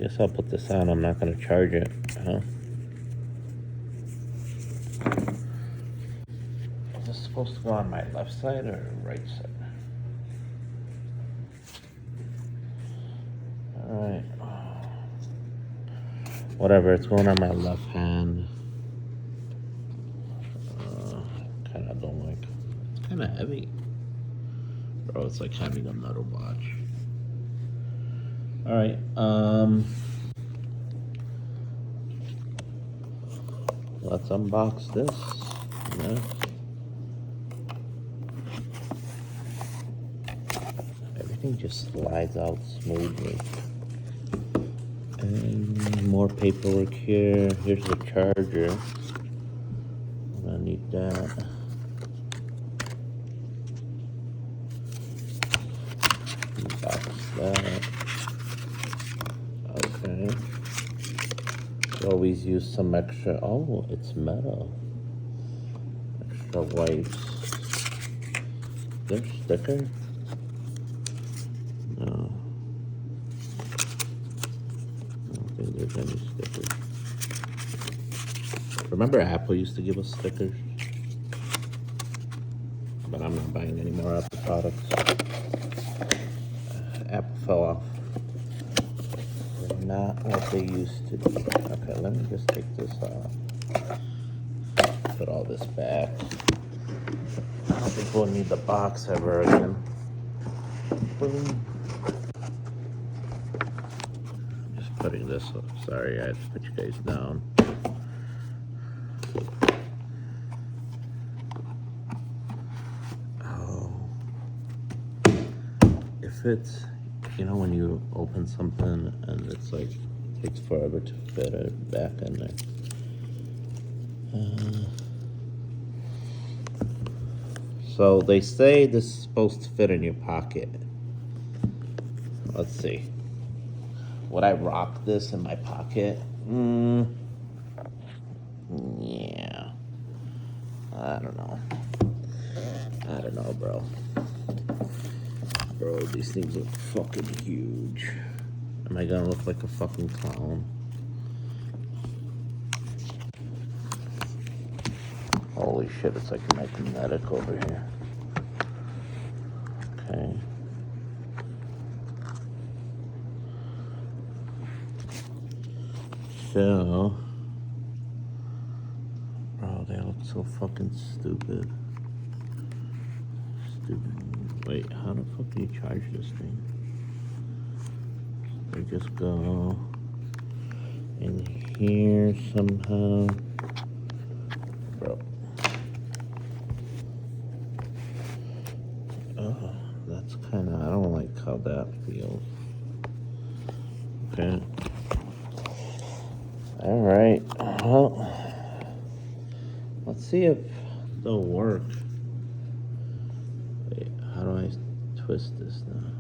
guess I'll put this on. I'm not gonna charge it, huh? Is this supposed to go on my left side or right side? Alright. Whatever, it's going on my left hand. Kinda don't like it. It's kinda heavy. Bro, it's like having a metal watch. Alright, let's unbox this. Yeah. Everything just slides out smoothly. And more paperwork here. Here's the charger. I'm gonna need that. Box that. Okay. Always use some extra. Oh, it's metal. Extra wipes. There's sticker. No. I don't think there's any stickers. Remember Apple used to give us stickers? But I'm not buying any more Apple products. Apple fell off. They're not what they used to be. Okay, let me just take this off. Put all this back. I don't think we'll need the box ever again. Boom. Just putting this up. Sorry, I had to put you guys down. Oh. If it's, you know, when you open something and it's like, it takes forever to fit it back in there. So they say this is supposed to fit in your pocket. Let's see. Would I rock this in my pocket? Yeah. I don't know. I don't know, bro. Bro, these things are fucking huge. Am I gonna look like a fucking clown? Holy shit, it's like magnetic over here. Okay. So, bro, they look so fucking stupid. Wait, how the fuck do you charge this thing? They just go in here somehow. Bro. Oh, that's kind of, I don't like how that feels. Okay. All right. Well, let's see if they'll work. Wait, how do I twist this now?